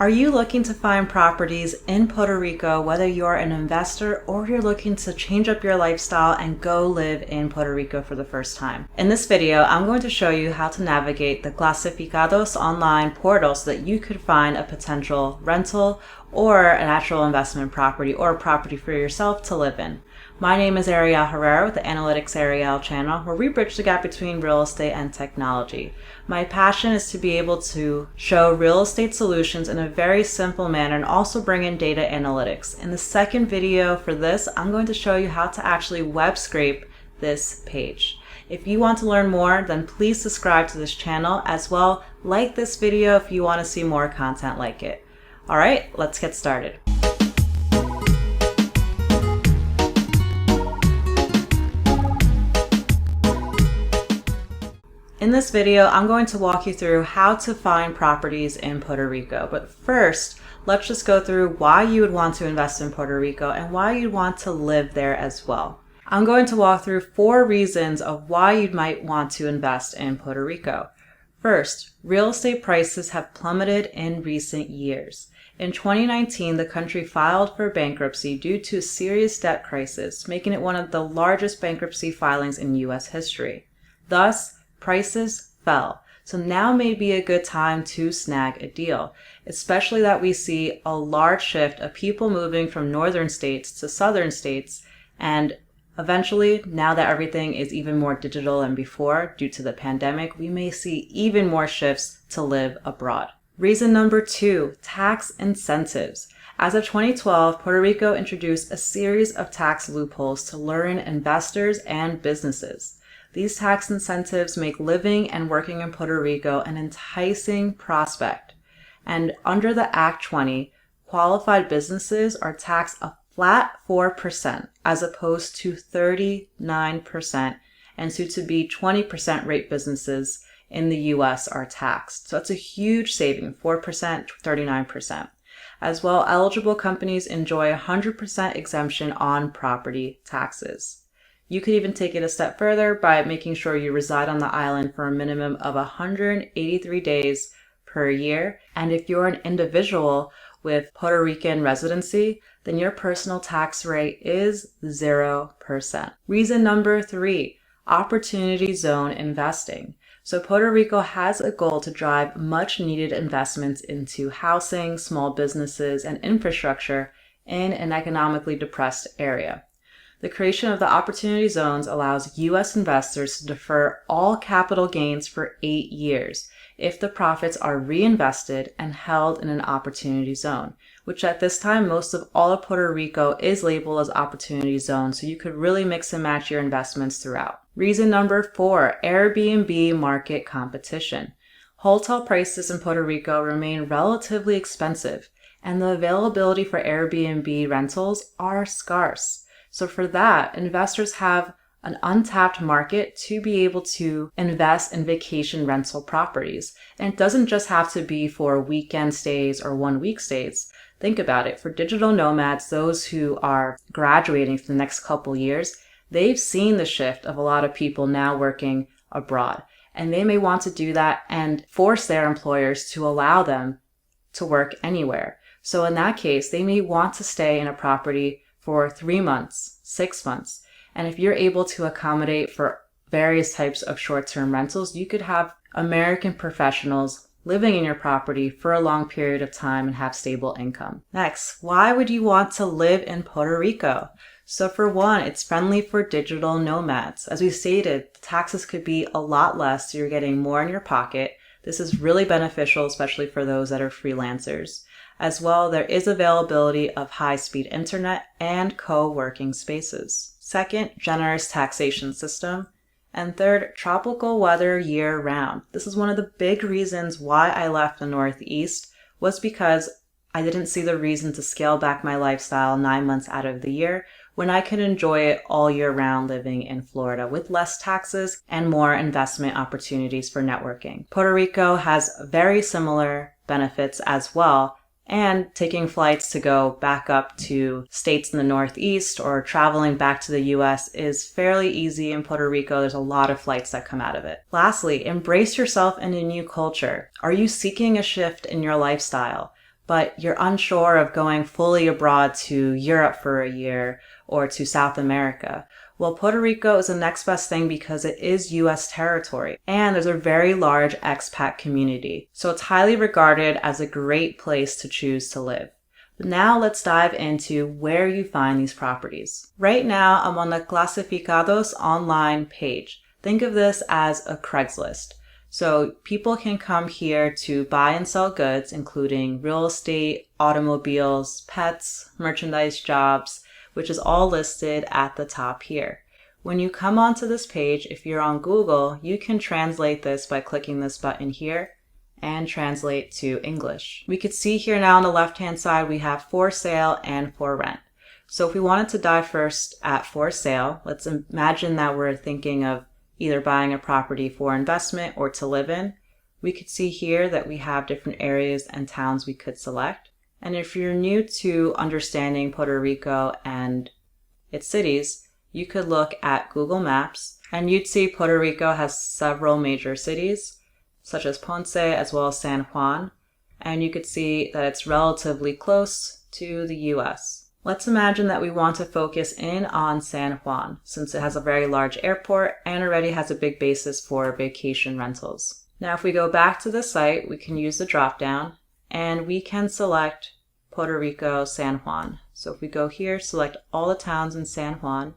Are you looking to find properties in Puerto Rico, whether you're an investor or you're looking to change up your lifestyle and go live in Puerto Rico for the first time? In this video, I'm going to show you how to navigate the clasificados online portal so that you could find a potential rental or an actual investment property or a property for yourself to live in. My name is Ariel Herrera with the AnalyticsAriel channel, where we bridge the gap between real estate and technology. My passion is to be able to show real estate solutions in a very simple manner and also bring in data analytics. In the second video for this, I'm going to show you how to actually web scrape this page. If you want to learn more, then please subscribe to this channel, as well like this video if you want to see more content like it. All right, let's get started. In this video, I'm going to walk you through how to find properties in Puerto Rico. But first, let's just go through why you would want to invest in Puerto Rico and why you'd want to live there as well. I'm going to walk through 4 reasons of why you might want to invest in Puerto Rico. First, real estate prices have plummeted in recent years. In 2019, the country filed for bankruptcy due to a serious debt crisis, making it one of the largest bankruptcy filings in U.S. history. Thus, prices fell. So now may be a good time to snag a deal, especially that we see a large shift of people moving from northern states to southern states, and eventually, now that everything is even more digital than before due to the pandemic, we may see even more shifts to live abroad. Reason number 2, tax incentives. As of 2012, Puerto Rico introduced a series of tax loopholes to lure in investors and businesses. These tax incentives make living and working in Puerto Rico an enticing prospect. And under the Act 20, qualified businesses are taxed a flat 4% as opposed to 39%, and soon to be 20% rate businesses in the US are taxed. So that's a huge saving, 4% to 39%. As well, eligible companies enjoy 100% exemption on property taxes. You could even take it a step further by making sure you reside on the island for a minimum of 183 days per year. And if you're an individual with Puerto Rican residency, then your personal tax rate is 0%. Reason number 3, opportunity zone investing. So Puerto Rico has a goal to drive much needed investments into housing, small businesses, and infrastructure in an economically depressed area. The creation of the opportunity zones allows U.S. investors to defer all capital gains for 8 years if the profits are reinvested and held in an opportunity zone, which at this time most of all of Puerto Rico is labeled as opportunity zone, so you could really mix and match your investments throughout. Reason number 4, Airbnb market competition. Hotel prices in Puerto Rico remain relatively expensive, and the availability for Airbnb rentals are scarce. So for that, investors have an untapped market to be able to invest in vacation rental properties. And it doesn't just have to be for weekend stays or 1-week stays. Think about it. For digital nomads, those who are graduating for the next couple years, they've seen the shift of a lot of people now working abroad. And they may want to do that and force their employers to allow them to work anywhere. So in that case, they may want to stay in a property for 3 months, 6 months. And if you're able to accommodate for various types of short-term rentals, you could have American professionals living in your property for a long period of time and have stable income. Next, why would you want to live in Puerto Rico? So for one, it's friendly for digital nomads. As we stated, the taxes could be a lot less, so you're getting more in your pocket. This is really beneficial, especially for those that are freelancers. As well, there is availability of high-speed internet and co-working spaces. Second, generous taxation system. And third, tropical weather year-round. This is one of the big reasons why I left the Northeast, was because I didn't see the reason to scale back my lifestyle 9 months out of the year when I could enjoy it all year round living in Florida with less taxes and more investment opportunities for networking. Puerto Rico has very similar benefits as well, and taking flights to go back up to states in the Northeast or traveling back to the US is fairly easy in Puerto Rico. There's a lot of flights that come out of it. Lastly, embrace yourself in a new culture. Are you seeking a shift in your lifestyle? but you're unsure of going fully abroad to Europe for a year or to South America. Well, Puerto Rico is the next best thing because it is U.S. territory and there's a very large expat community. So it's highly regarded as a great place to choose to live. But now let's dive into where you find these properties. Right now, I'm on the clasificados online page. Think of this as a Craigslist. So people can come here to buy and sell goods, including real estate, automobiles, pets, merchandise, jobs, which is all listed at the top here. When you come onto this page, if you're on Google, you can translate this by clicking this button here and translate to English. We could see here now on the left-hand side, we have for sale and for rent. So if we wanted to dive first at for sale, let's imagine that we're thinking of either buying a property for investment or to live in. We could see here that we have different areas and towns we could select. And if you're new to understanding Puerto Rico and its cities, you could look at Google Maps and you'd see Puerto Rico has several major cities, such as Ponce as well as San Juan, and you could see that it's relatively close to the US. Let's imagine that we want to focus in on San Juan, since it has a very large airport and already has a big basis for vacation rentals. Now if we go back to the site, we can use the drop-down and we can select Puerto Rico, San Juan. So if we go here, select all the towns in San Juan,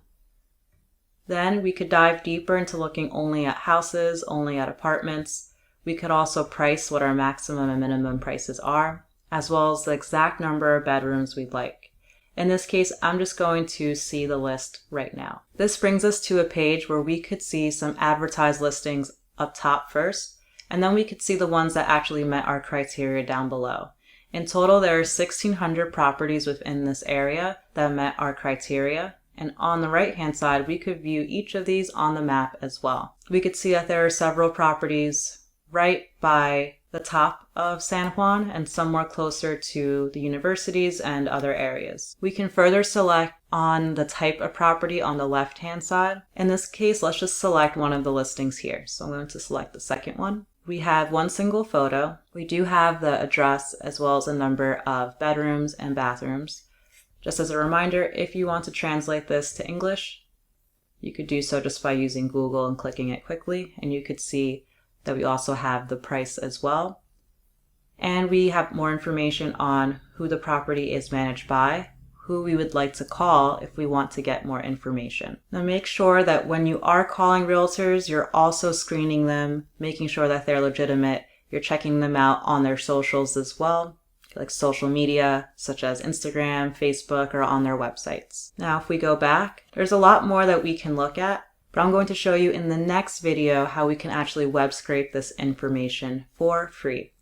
then we could dive deeper into looking only at houses, only at apartments. We could also price what our maximum and minimum prices are, as well as the exact number of bedrooms we'd like. In this case, I'm just going to see the list right now. This brings us to a page where we could see some advertised listings up top first, and then we could see the ones that actually met our criteria down below. In total, there are 1,600 properties within this area that met our criteria. And on the right-hand side, we could view each of these on the map as well. We could see that there are several properties right by the top of San Juan and some more closer to the universities and other areas. We can further select on the type of property on the left-hand side. In this case, let's just select one of the listings here. So I'm going to select the second one. We have one single photo. We do have the address as well as a number of bedrooms and bathrooms. Just as a reminder, if you want to translate this to English, you could do so just by using Google and clicking it quickly, and you could see that we also have the price as well. And we have more information on who the property is managed by, who we would like to call if we want to get more information. Now make sure that when you are calling realtors, you're also screening them, making sure that they're legitimate. You're checking them out on their socials as well, like social media, such as Instagram, Facebook, or on their websites. Now if we go back, there's a lot more that we can look at, but I'm going to show you in the next video how we can actually web scrape this information for free.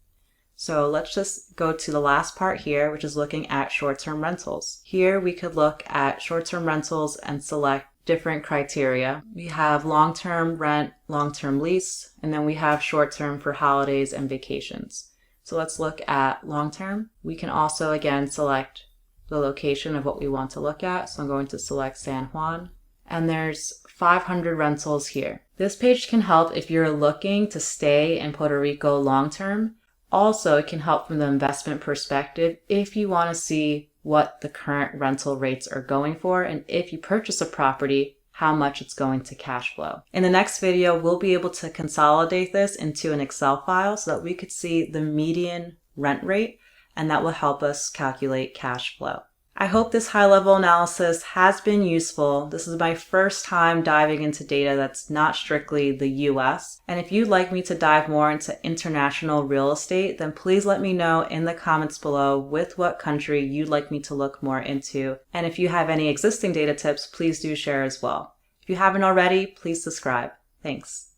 So let's just go to the last part here, which is looking at short-term rentals. Here we could look at short-term rentals and select different criteria. We have long-term rent, long-term lease, and then we have short-term for holidays and vacations. So let's look at long-term. We can also again select the location of what we want to look at. So I'm going to select San Juan. And there's 500 rentals here. This page can help if you're looking to stay in Puerto Rico long-term. Also, it can help from the investment perspective if you want to see what the current rental rates are going for, and if you purchase a property, how much it's going to cash flow. In the next video, we'll be able to consolidate this into an Excel file so that we could see the median rent rate, and that will help us calculate cash flow. I hope this high-level analysis has been useful. This is my first time diving into data that's not strictly the US. And if you'd like me to dive more into international real estate, then please let me know in the comments below with what country you'd like me to look more into. And if you have any existing data tips, please do share as well. If you haven't already, please subscribe. Thanks.